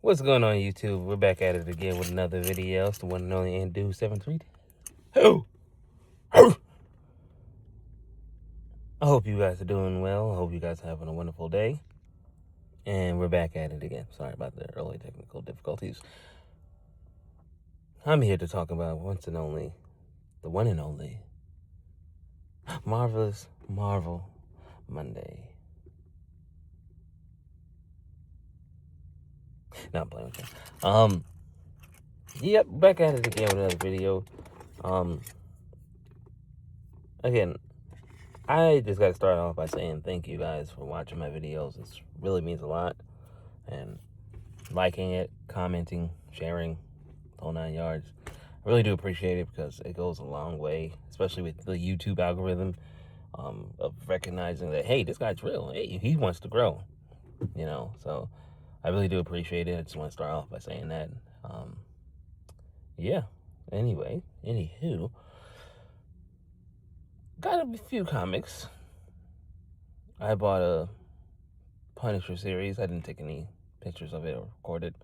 What's going on, YouTube? We're back at it again with another video. It's the one and only Andu 73. Oh! I hope you guys are doing well. I hope you guys are having a wonderful day. And we're back at it again. Sorry about the early technical difficulties. I'm here to talk about the one and only, Marvelous Marvel Monday. No, I'm playing with you. Yep, back at it again with another video. Again, I just got to start off by saying thank you guys for watching my videos. It really means a lot. And liking it, commenting, sharing, the whole 9 yards. I really do appreciate it because it goes a long way, especially with the YouTube algorithm, of recognizing that, hey, this guy's real. Hey, he wants to grow, So I really do appreciate it. I just want to start off by saying that. Yeah. Anywho, got a few comics. I bought a Punisher series. I didn't take any pictures of it or record it.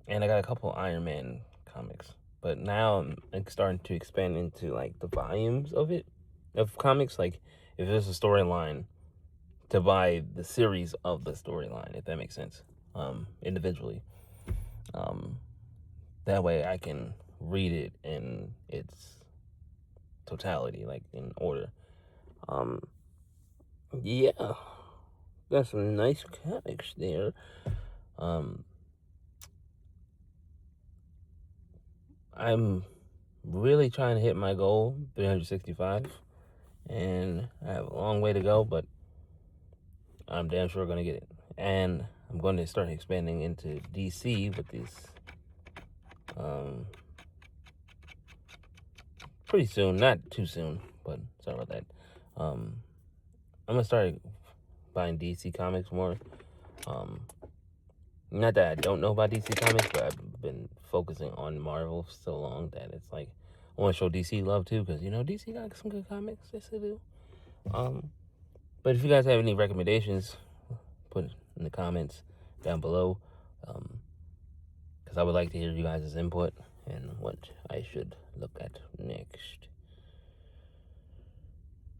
And I got a couple Iron Man comics. But now I'm starting to expand into like the volumes of comics. Like if there's a storyline, to buy the series of the storyline, if that makes sense, individually. That way I can read it in its totality, like in order. Yeah, got some nice comics there. I'm really trying to hit my goal, 365, and I have a long way to go, but I'm damn sure going to get it. And I'm going to start expanding into DC with these pretty soon. Not too soon, but sorry about that. I'm going to start buying DC comics more. Not that I don't know about DC comics, but I've been focusing on Marvel for so long that it's like I want to show DC love too, because DC got some good comics. Yes, they do. But if you guys have any recommendations, put it in the comments down below, because I would like to hear you guys' input and what I should look at next.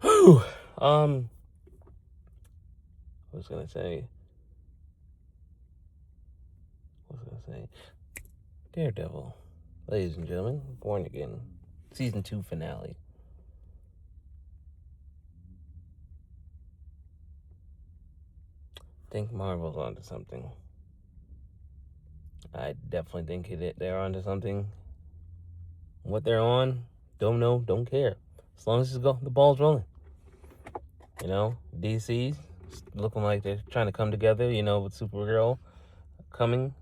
Whew. I was gonna say. Daredevil, ladies and gentlemen, Born Again, Season 2 finale. I think Marvel's onto something. I definitely think they're onto something. What they're on, don't know, don't care. As long as the ball's rolling. DC looking like they're trying to come together, with Supergirl coming.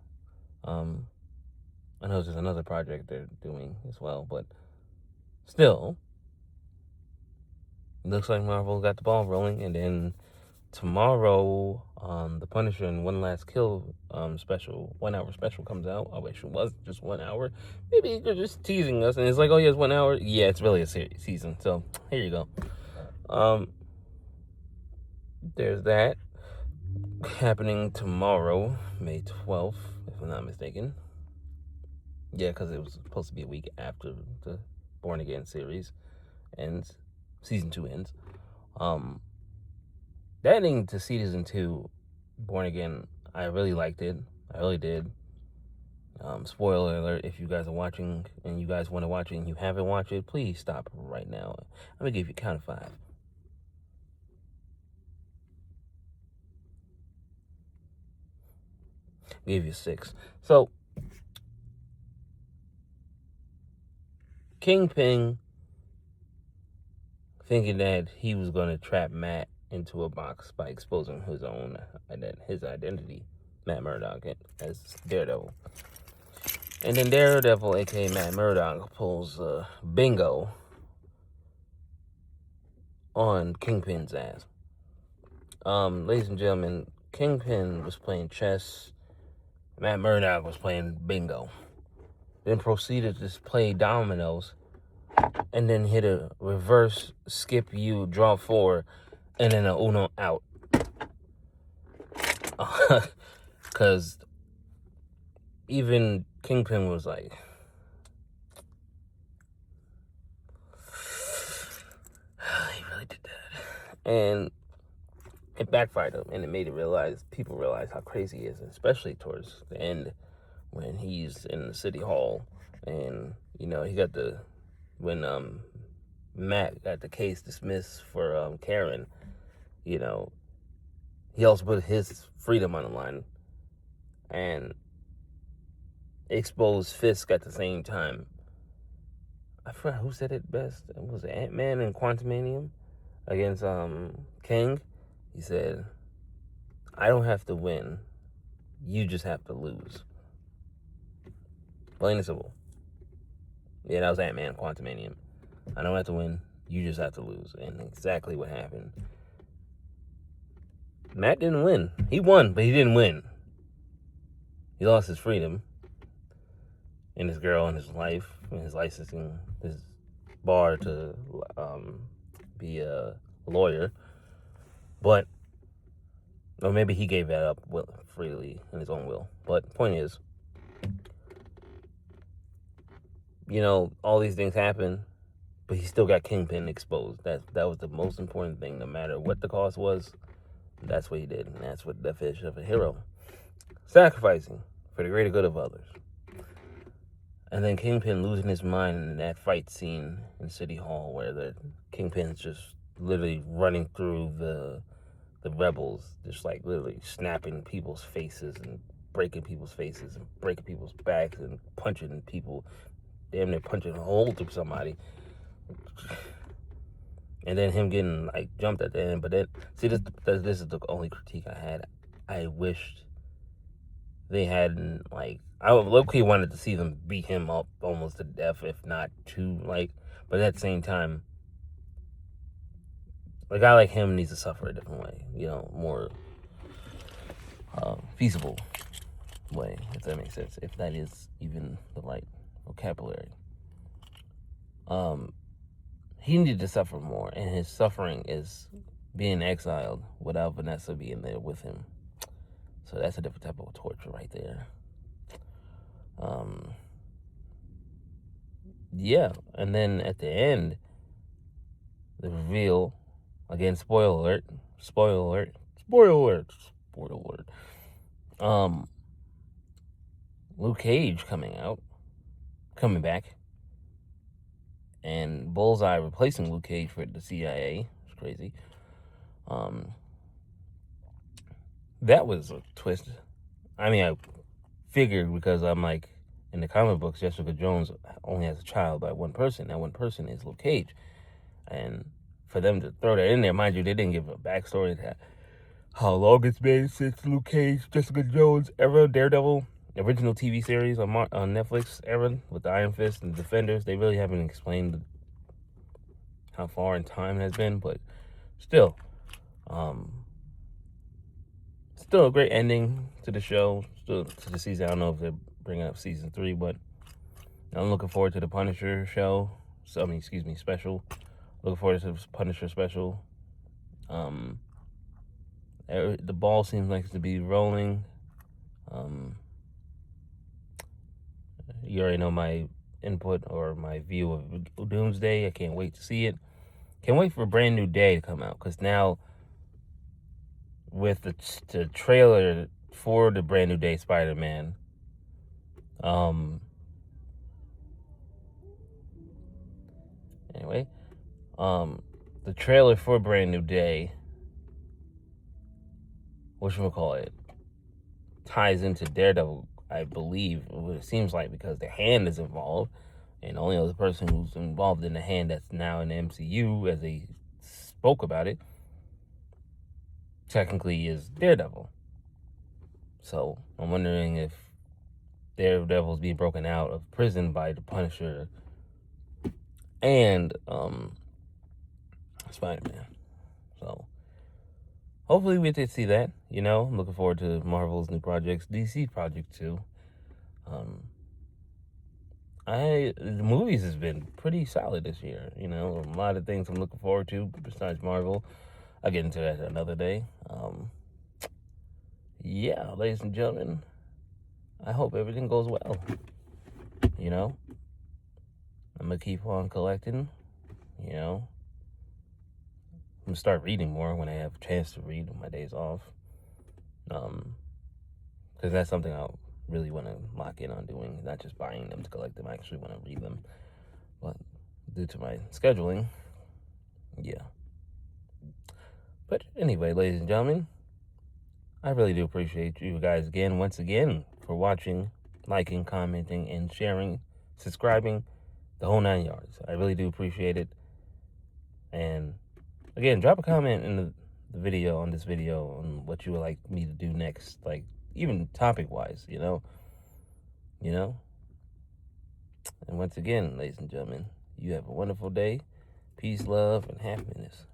I know there's another project they're doing as well, but still, it looks like Marvel got the ball rolling. And then tomorrow, the Punisher and One Last Kill special, 1 hour special comes out. I wish it was just 1 hour. Maybe they're just teasing us, and it's like, oh yeah, it's 1 hour. Yeah, it's really a season. So here you go. There's that happening tomorrow, May 12th, if I'm not mistaken. Yeah, because it was supposed to be a week after the Born Again series ends, season 2 ends. That ending to season 2, Born Again, I really liked it. I really did. Spoiler alert, if you guys are watching and you guys want to watch it and you haven't watched it, please stop right now. I'm going to give you a count of 5. Give you 6. So, Kingpin, thinking that he was going to trap Matt into a box by exposing his identity, Matt Murdock, as Daredevil. And then Daredevil, aka Matt Murdock, pulls bingo on Kingpin's ass. Ladies and gentlemen, Kingpin was playing chess. Matt Murdock was playing bingo. Then proceeded to play dominoes, and then hit a reverse skip you, draw 4, and then a Uno out. Because even Kingpin was like, he really did that. And it backfired him, and it made people realize how crazy he is, especially towards the end when he's in the city hall, and he got when Matt got the case dismissed for Karen. He also put his freedom on the line and exposed Fisk at the same time. I forgot who said it best. It was Ant-Man in Quantumanium against King. He said, "I don't have to win. You just have to lose." Plain and simple. Yeah, that was Ant-Man Quantumanium. I don't have to win. You just have to lose. And exactly what happened. Matt didn't win. He won, but he didn't win. He lost his freedom and his girl and his life and his licensing, his bar to be a lawyer. But, or maybe he gave that up freely in his own will. But the point is, all these things happen, but he still got Kingpin exposed. That was the most important thing. No matter what the cost was, that's what he did. And that's what the definition of a hero. Sacrificing for the greater good of others. And then Kingpin losing his mind in that fight scene in City Hall where the Kingpin's just literally running through the rebels, just like literally snapping people's faces and breaking people's faces and breaking people's backs and punching people, damn near punching a hole through somebody. And then him getting like jumped at the end. But then, see, this is the only critique I had. I wished they hadn't, like, I low-key wanted to see them beat him up almost to death, if not to, like, but at the same time, a guy like him needs to suffer a different way, more feasible way, if that makes sense, if that is even the right vocabulary. He needed to suffer more, and his suffering is being exiled without Vanessa being there with him. So that's a different type of torture right there. Yeah, and then at the end, the reveal, again, spoiler alert. Luke Cage coming back, and Bullseye replacing Luke Cage for the CIA. It's crazy. That was a twist. I mean, I figured, because I'm like, in the comic books, Jessica Jones only has a child by one person. That one person is Luke Cage. And for them to throw that in there, mind you, they didn't give a backstory to how long it's been since Luke Cage, Jessica Jones era, Daredevil, original TV series on Netflix era with the Iron Fist and the Defenders. They really haven't explained how far in time it has been, but still a great ending to the show, still to the season. I don't know if they're bringing up season 3, but I'm looking forward to the Punisher show. Special. Looking forward to the Punisher special. The ball seems like it's to be rolling. You already know my input or my view of Doomsday. I can't wait to see it. Can't wait for a brand new day to come out, because now with the trailer for the brand new day Spider-Man, the trailer for Brand New Day, whatchamacallit, ties into Daredevil, I believe, what it seems like, because the Hand is involved, and the only other person who's involved in the Hand that's now in the MCU, as they spoke about it, technically is Daredevil. So I'm wondering if Daredevil's being broken out of prison by the Punisher and Spider-Man. So hopefully we get to see that. I'm looking forward to Marvel's new projects, DC project too. The movies has been pretty solid this year. A lot of things I'm looking forward to besides Marvel. I'll get into that another day. Yeah, ladies and gentlemen, I hope everything goes well. You know, I'm gonna keep on collecting. You know, I'm gonna start reading more when I have a chance to read on my days off. Because that's something I really want to lock in on doing, not just buying them to collect them. I actually want to read them, but due to my scheduling, yeah. But anyway, ladies and gentlemen, I really do appreciate you guys once again, for watching, liking, commenting, and sharing, subscribing, the whole 9 yards. I really do appreciate it. And again, drop a comment in the video, on this video, on what you would like me to do next, like even topic wise, you know. And once again, ladies and gentlemen, you have a wonderful day. Peace, love, and happiness.